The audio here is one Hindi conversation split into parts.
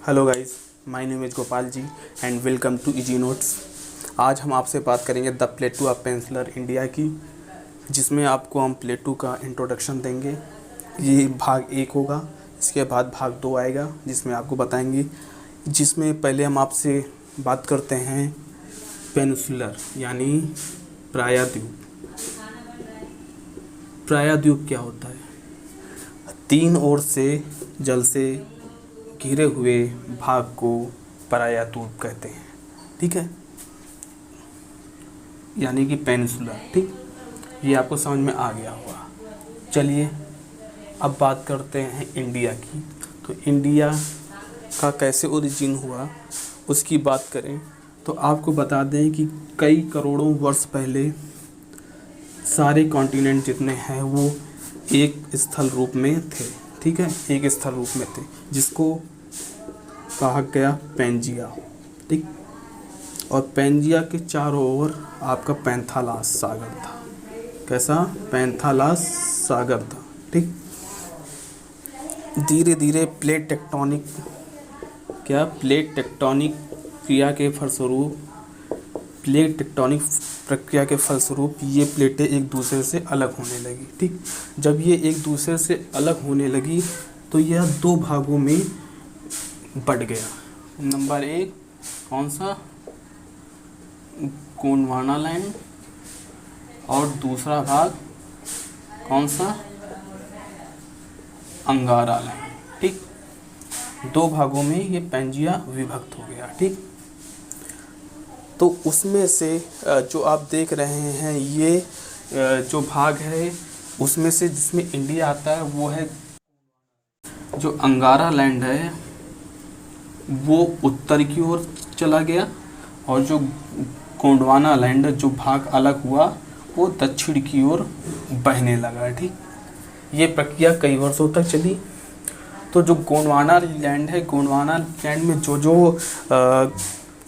Hello guys, my name is Gopal ji and welcome to easy notes. आज हम आपसे बात करेंगे the plateau of peninsular India की, जिसमें आपको हम प्लेटो का इंट्रोडक्शन देंगे। ये भाग 1 होगा। इसके बाद भाग 2 आएगा, जिसमें आपको बताएंगे, जिसमें पहले हम आपसे बात करते हैं पेनिनसुलर यानी प्रायद्वीप। प्रायद्वीप क्या होता है? 3 ओर से जल से घिरे हुए भाग को प्रायद्वीप कहते हैं। ठीक है, यानी कि पेनिनसुलर। ठीक, ये आपको समझ में आ गया होगा। चलिए अब बात करते हैं इंडिया की। तो इंडिया का कैसे ओरिजिन हुआ उसकी बात करें तो आपको बता दें कि कई करोड़ों वर्ष पहले सारे कॉन्टिनेंट जितने हैं वो एक स्थल रूप में थे। ठीक है, एक स्थल रूप में थे, जिसको कहा गया पेंजिया। ठीक, और पेंजिया के चारों ओर आपका पैंथालस सागर था। कैसा? पैंथालस सागर था। ठीक, धीरे धीरे प्लेट टेक्टोनिक प्रक्रिया के फलस्वरूप ये प्लेटें एक दूसरे से अलग होने लगी। ठीक, जब ये एक दूसरे से अलग होने लगी तो यह 2 भागों में बढ़ गया। नंबर 1 कौन सा? गोंडवाना लैंड, और दूसरा भाग कौन सा? अंगारा लैंड। ठीक, 2 भागों में ये पेंजिया विभक्त हो गया। ठीक, तो उसमें से जो आप देख रहे हैं ये जो भाग है उसमें से जिसमें इंडिया आता है वो है, जो अंगारा लैंड है वो उत्तर की ओर चला गया, और जो गोंडवाना लैंड जो भाग अलग हुआ वो दक्षिण की ओर बहने लगा। ठीक, ये प्रक्रिया कई वर्षों तक चली। तो जो गोंडवाना लैंड है, गोंडवाना लैंड में जो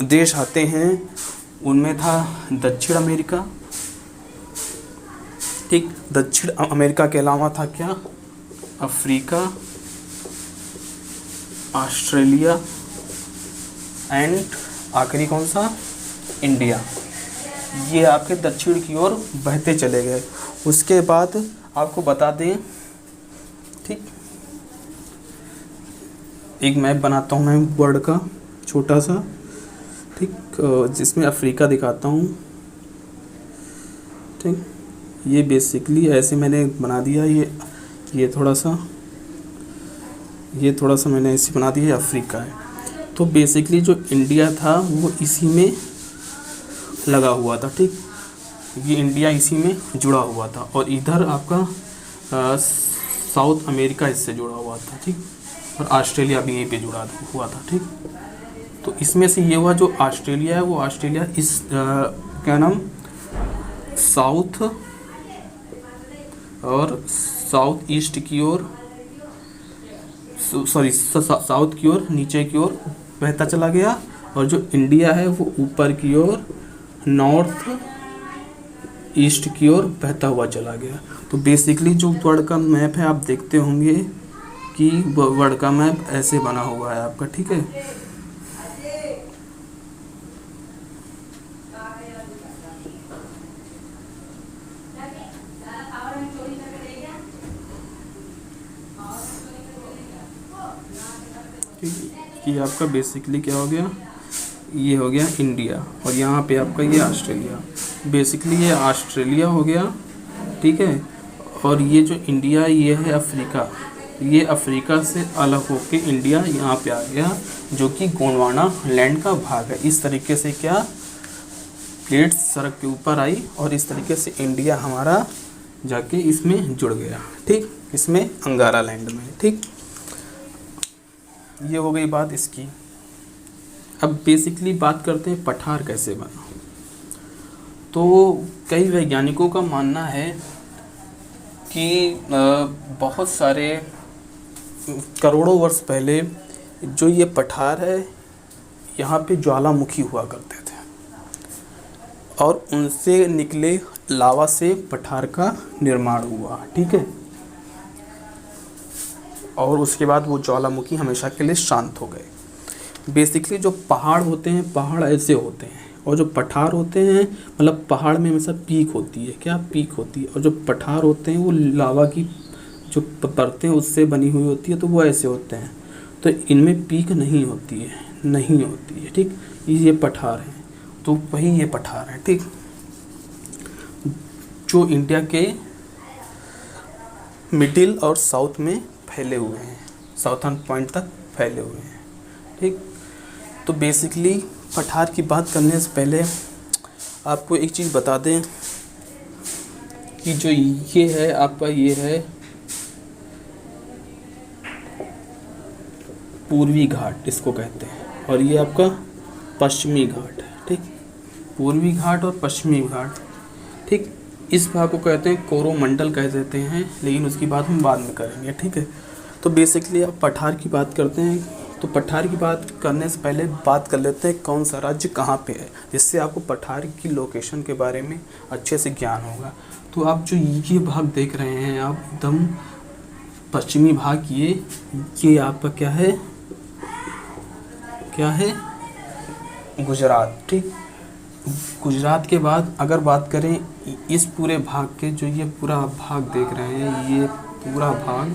देश आते हैं उनमें था दक्षिण अमेरिका। ठीक, दक्षिण अमेरिका के अलावा था क्या? अफ्रीका, ऑस्ट्रेलिया एंड आखिरी कौन सा? इंडिया। ये आपके दक्षिण की ओर बहते चले गए। उसके बाद आपको बता दें, ठीक, एक मैप बनाता हूँ मैं वर्ल्ड का छोटा सा। ठीक, जिसमें अफ्रीका दिखाता हूँ। ठीक, ये बेसिकली ऐसे मैंने बना दिया। ये थोड़ा सा मैंने ऐसे बना दिया, अफ्रीका है। तो बेसिकली जो इंडिया था वो इसी में लगा हुआ था। ठीक, ये इंडिया इसी में जुड़ा हुआ था, और इधर आपका साउथ अमेरिका इससे जुड़ा हुआ था। ठीक, और ऑस्ट्रेलिया भी यहीं पे जुड़ा हुआ था। ठीक, तो इसमें से ये हुआ जो ऑस्ट्रेलिया है, वो ऑस्ट्रेलिया इस क्या नाम, साउथ और साउथ ईस्ट की ओर, सॉरी साउथ की ओर, नीचे की ओर बहता चला गया, और जो इंडिया है वो ऊपर की ओर, नॉर्थ ईस्ट की ओर बहता हुआ चला गया। तो बेसिकली जो वर्ल्ड का मैप है आप देखते होंगे कि वर्ल्ड का मैप ऐसे बना हुआ है आपका। ठीक है, ये आपका बेसिकली क्या हो गया? ये हो गया इंडिया, और यहाँ पे आपका ये ऑस्ट्रेलिया। बेसिकली ये ऑस्ट्रेलिया हो गया। ठीक है, और ये जो इंडिया ये है अफ्रीका। ये अफ्रीका से अलग होके इंडिया यहाँ पे आ गया, जो कि गोंडवाना लैंड का भाग है। इस तरीके से क्या प्लेट सड़क के ऊपर आई, और इस तरीके से इंडिया हमारा जाके इसमें जुड़ गया। ठीक, इसमें अंगारा लैंड में। ठीक, ये हो गई बात इसकी। अब बेसिकली बात करते हैं पठार कैसे बना। तो कई वैज्ञानिकों का मानना है कि बहुत सारे करोड़ों वर्ष पहले जो ये पठार है, यहाँ पे ज्वालामुखी हुआ करते थे, और उनसे निकले लावा से पठार का निर्माण हुआ। ठीक है, और उसके बाद वो ज्वालामुखी हमेशा के लिए शांत हो गए। बेसिकली जो पहाड़ होते हैं, पहाड़ ऐसे होते हैं, और जो पठार होते हैं, मतलब पहाड़ में हमेशा पीक होती है, क्या पीक होती है, और जो पठार होते हैं वो लावा की जो परतें उससे बनी हुई होती है, तो वो ऐसे होते हैं। तो इनमें पीक नहीं होती है, नहीं होती है, ठीक। ये पठार है, तो वही ये पठार है, ठीक, जो इंडिया के मिडिल और साउथ में फैले हुए हैं, साउथर्न पॉइंट तक फैले हुए हैं, ठीक। तो बेसिकली पठार की बात करने से पहले आपको एक चीज़ बता दें कि जो ये है आपका, ये है पूर्वी घाट इसको कहते हैं, और ये आपका पश्चिमी घाट है, ठीक। पूर्वी घाट और पश्चिमी घाट, ठीक। इस भाग को कहते हैं कोरोमंडल कह देते हैं, लेकिन उसकी बात हम बाद में करेंगे, ठीक है। तो बेसिकली आप पठार की बात करते हैं, तो पठार की बात करने से पहले बात कर लेते हैं कौन सा राज्य कहाँ पे है, जिससे आपको पठार की लोकेशन के बारे में अच्छे से ज्ञान होगा। तो आप जो ये भाग देख रहे हैं, आप एकदम पश्चिमी भाग, ये आपका क्या है, क्या है, गुजरात, ठीक। गुजरात के बाद अगर बात करें इस पूरे भाग के, जो ये पूरा भाग देख रहे हैं, ये पूरा भाग,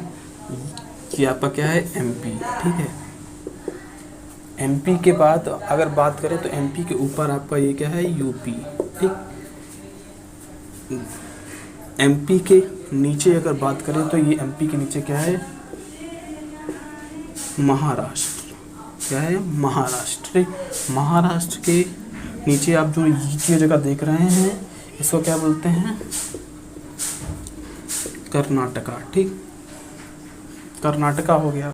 ये आपका क्या है, एमपी, ठीक है। एमपी के बाद अगर बात करें तो एमपी के ऊपर आपका ये क्या है, यूपी, ठीक। एमपी के नीचे अगर बात करें तो ये एमपी के नीचे क्या है, महाराष्ट्र, क्या है, महाराष्ट्र, ठीक। महाराष्ट्र के नीचे आप जो ये जगह देख रहे हैं, इसको क्या बोलते हैं, कर्नाटका, ठीक। कर्नाटका हो गया।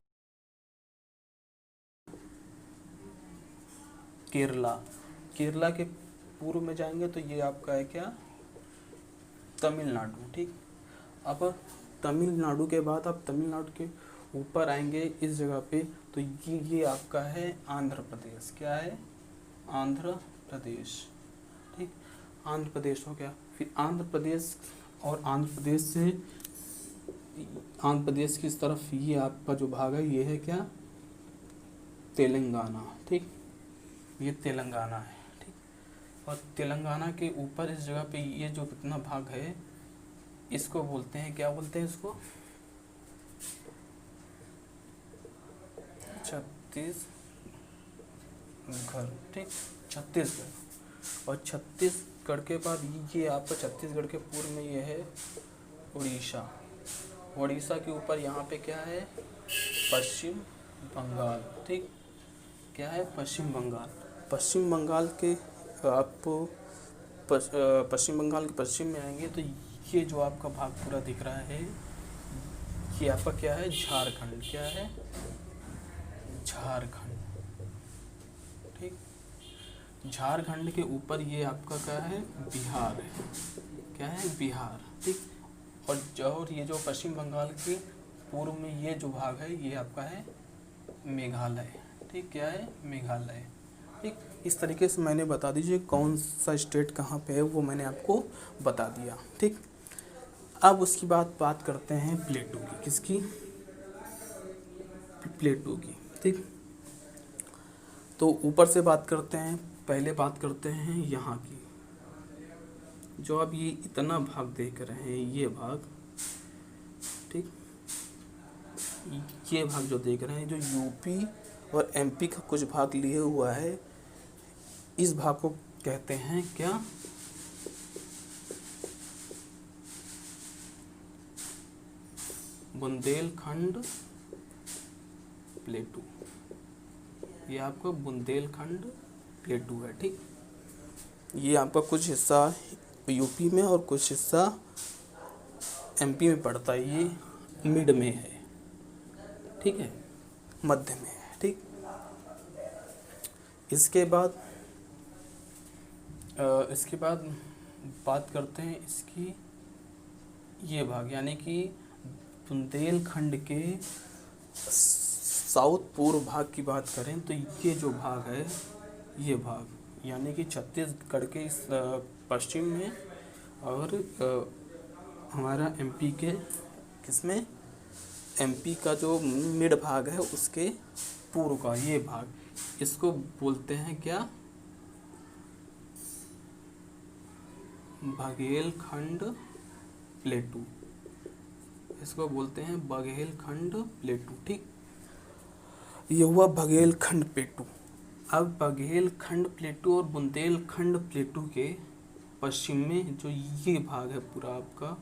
केरला, केरला के पूर्व में जाएंगे तो ये आपका है क्या, तमिलनाडु, ठीक। अब तमिलनाडु के बाद आप तमिलनाडु के ऊपर आएंगे इस जगह पे, तो ये आपका है आंध्र प्रदेश, क्या है, आंध्र प्रदेश, ठीक। आंध्र प्रदेश हो गया। फिर आंध्र प्रदेश, और आंध्र प्रदेश से आंध्र प्रदेश की इस तरफ ये आपका जो भाग है, ये है क्या, तेलंगाना, ठीक। ये तेलंगाना है, ठीक। और तेलंगाना के ऊपर इस जगह पे ये जो कितना भाग है, इसको बोलते हैं, क्या बोलते हैं इसको, छत्तीसगढ़, ठीक, छत्तीसगढ़। और छत्तीसगढ़ के बाद ये आपका छत्तीसगढ़ के पूर्व में ये है उड़ीसा, उड़ीसा के ऊपर यहाँ पे क्या है, पश्चिम बंगाल, ठीक, क्या है, पश्चिम बंगाल। पश्चिम बंगाल के आप पश्चिम बंगाल के पश्चिम में आएंगे तो ये जो आपका भाग पूरा दिख रहा है, ये आपका क्या है, झारखंड, क्या है, झारखंड, ठीक। झारखंड के ऊपर ये आपका क्या है, बिहार है, क्या है, बिहार, ठीक। और ये जो पश्चिम बंगाल के पूर्व में ये जो भाग है, ये आपका है मेघालय, ठीक, क्या है, मेघालय, ठीक। इस तरीके से मैंने बता दीजिए कौन सा स्टेट कहाँ पे है, वो मैंने आपको बता दिया, ठीक। अब उसकी बात करते हैं प्लेटू की, किसकी, प्लेटू की, ठीक। तो ऊपर से बात करते हैं, पहले बात करते हैं यहाँ की, जो आप ये इतना भाग देख रहे हैं, ये भाग, ठीक। ये भाग जो देख रहे हैं, जो यूपी और एमपी का कुछ भाग लिए हुआ है, इस भाग को कहते हैं क्या, बुंदेलखंड प्लेटू। ये आपका बुंदेलखंड प्लेटू है, ठीक। ये आपका कुछ हिस्सा यूपी में और कुछ हिस्सा एमपी में पड़ता है, ये मिड में है, ठीक है, मध्य में है, ठीक। इसके बाद बात करते हैं इसकी, ये भाग, यानी कि बुंदेलखंड के साउथ पूर्व भाग की बात करें तो ये जो भाग है, ये भाग, यानी कि छत्तीसगढ़ के इस पश्चिम में, और हमारा एमपी के किसमें, एमपी का जो मिड भाग है उसके पूर्व का ये भाग, इसको बोलते हैं क्या, बघेलखंड प्लेटू, इसको बोलते हैं बघेलखंड प्लेटू। ठीक, ये हुआ बघेलखंड प्लेटू। अब बघेलखंड प्लेटू और बुंदेलखंड प्लेटू के पश्चिम में जो ये भाग है पूरा आपका,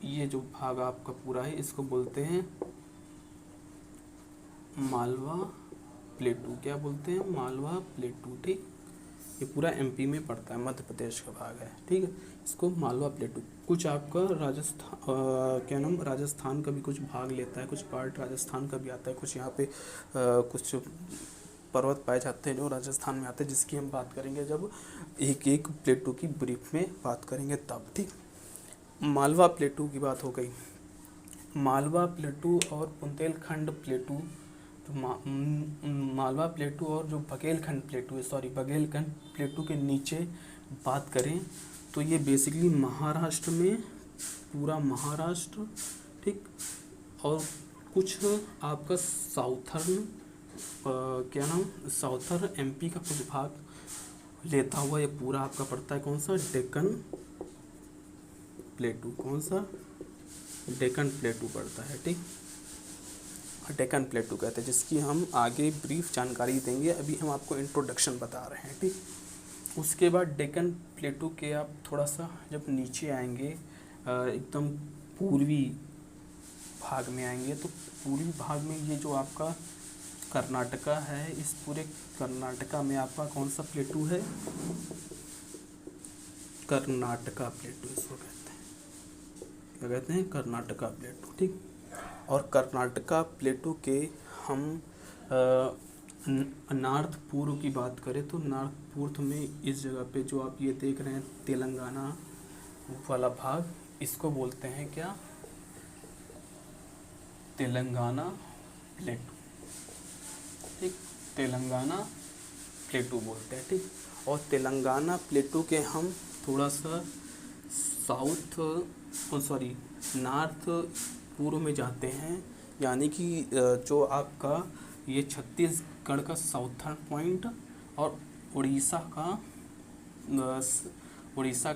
ये जो भाग आपका पूरा है, इसको बोलते हैं मालवा प्लेटू। क्या बोलते हैं, मालवा प्लेटू। ठीक, ये पूरा एमपी में पड़ता है, मध्य प्रदेश का भाग है। ठीक है, इसको मालवा प्लेटू। कुछ आपका राजस्थान, क्या नाम, राजस्थान का भी कुछ भाग लेता है, कुछ पार्ट राजस्थान का भी आता है, कुछ यहाँ पे कुछ पर्वत पाए जाते हैं जो राजस्थान में आते हैं, जिसकी हम बात करेंगे जब एक एक प्लेटू की ब्रीफ में बात करेंगे तब। ठीक, मालवा प्लेटू की बात हो गई। मालवा प्लेटू और बुंदेलखंड प्लेटू, तो मालवा प्लेटू और जो बघेलखंड प्लेटू, सॉरी बघेलखंड प्लेटू के नीचे बात करें तो ये बेसिकली महाराष्ट्र में, पूरा महाराष्ट्र, ठीक, और कुछ आपका साउथर्न, क्या नाम, साउथर्न एमपी का कुछ भाग लेता हुआ ये पूरा आपका पड़ता है। कौन सा, डेक्कन प्लेटू। कौन सा, डेक्कन प्लेटू पड़ता है। ठीक, डेक्कन प्लेटू कहते हैं, जिसकी हम आगे ब्रीफ जानकारी देंगे, अभी हम आपको इंट्रोडक्शन बता रहे हैं। ठीक, उसके बाद डेक्कन प्लेटू के आप थोड़ा सा जब नीचे आएंगे, एकदम पूर्वी भाग में आएंगे, तो पूर्वी भाग में ये जो आपका कर्नाटका है, इस पूरे कर्नाटका में आपका कौन सा प्लेटू है, कर्नाटका प्लेटू इसको कहते हैं। क्या कहते हैं, कर्नाटका प्लेटू। ठीक, और कर्नाटका प्लेटू के हम नॉर्थ पूर्व की बात करें तो नॉर्थ पूर्व में इस जगह पे जो आप ये देख रहे हैं तेलंगाना वाला भाग, इसको बोलते हैं क्या, तेलंगाना प्लेटू। ठीक, तेलंगाना प्लेटू बोलते हैं। ठीक, और तेलंगाना प्लेटू के हम थोड़ा सा साउथ, सॉरी नॉर्थ पूर्व में जाते हैं, यानी कि जो आपका ये छत्तीसगढ़ का साउथर्न पॉइंट और उड़ीसा का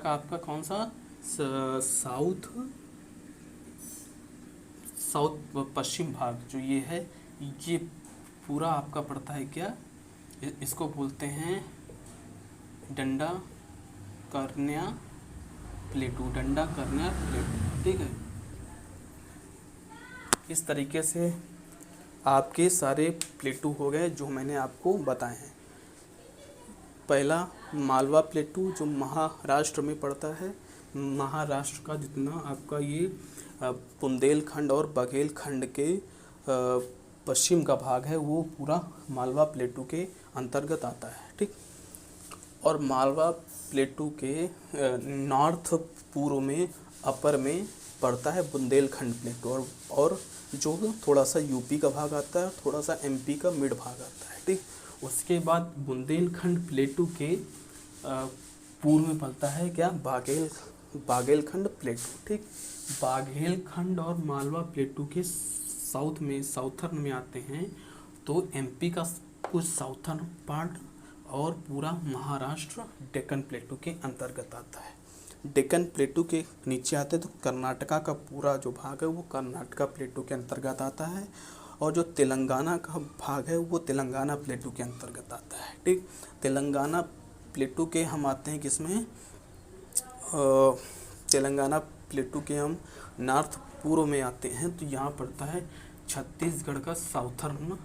आपका कौन सा, साउथ पश्चिम भाग जो ये है, ये पूरा आपका पड़ता है क्या, इसको बोलते हैं डंडा कर्ण्या प्लेटू। डंडा कर्ण्या प्लेटू। ठीक है, इस तरीके से आपके सारे प्लेटू हो गए जो मैंने आपको बताए हैं। पहला मालवा प्लेटू जो महाराष्ट्र में पड़ता है। महाराष्ट्र का जितना आपका ये बुंदेलखंड और बघेलखंड के पश्चिम का भाग है वो पूरा मालवा प्लेटू के अंतर्गत आता है। ठीक, और मालवा प्लेटू के नॉर्थ पूर्व में अपर में पड़ता है बुंदेलखंड प्लेटू, और जो थोड़ा सा यूपी का भाग आता है, थोड़ा सा एमपी का मिड भाग आता है। ठीक, उसके बाद बुंदेलखंड प्लेटू के पूर्व में पड़ता है क्या, बाघेलखंड प्लेटू। ठीक, बाघेलखंड और मालवा प्लेटू के साउथर्न में आते हैं, तो एमपी का कुछ साउथर्न पार्ट और पूरा महाराष्ट्र डेक्कन प्लेटू के अंतर्गत आता है। डेक्कन प्लेटू के नीचे आते हैं तो कर्नाटका का पूरा जो भाग है वो कर्नाटका प्लेटू के अंतर्गत आता है, और जो तेलंगाना का भाग है वो तेलंगाना प्लेटू के अंतर्गत आता है। ठीक, तेलंगाना प्लेटू के हम आते हैं किसमें, तेलंगाना प्लेटू के हम नॉर्थ पूर्व में आते हैं, तो यहाँ पड़ता है छत्तीसगढ़ का साउथर्न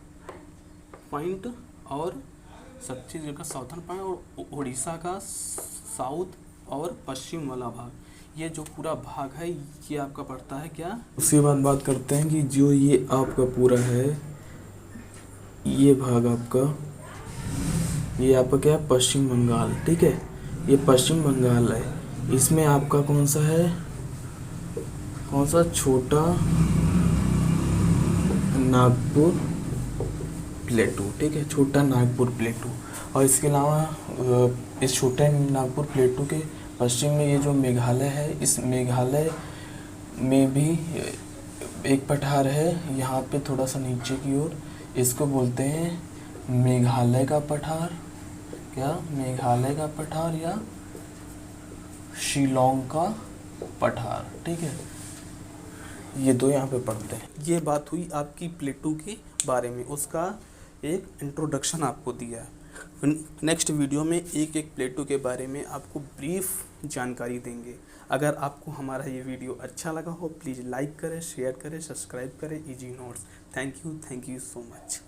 पॉइंट और उड़ीसा का साउथ और पश्चिम वाला भाग, ये जो पूरा भाग है ये आपका पड़ता है क्या। उसके बाद बात करते हैं कि जो ये आपका पूरा है, ये भाग आपका, ये आपका क्या है, पश्चिम बंगाल। ठीक है, ये पश्चिम बंगाल है, इसमें आपका कौन सा है, कौन सा, छोटा नागपुर प्लेटू। ठीक है, छोटा नागपुर प्लेटू। और इसके अलावा इस छोटे नागपुर प्लेटू के पश्चिम में ये जो मेघालय है, इस मेघालय में भी एक पठार है, यहाँ पे थोड़ा सा नीचे की ओर इसको बोलते हैं मेघालय का पठार, क्या मेघालय का पठार या शिलोंग का पठार, ठीक है। ये दो यहाँ पे पढ़ते हैं। ये बात हुई आपकी प्लेटो के बारे में, उसका एक इंट्रोडक्शन आपको दिया है। नेक्स्ट वीडियो में एक एक प्लेटो के बारे में आपको ब्रीफ जानकारी देंगे। अगर आपको हमारा ये वीडियो अच्छा लगा हो, प्लीज़ लाइक करें, शेयर करें, सब्सक्राइब करें easy notes. Thank you so much.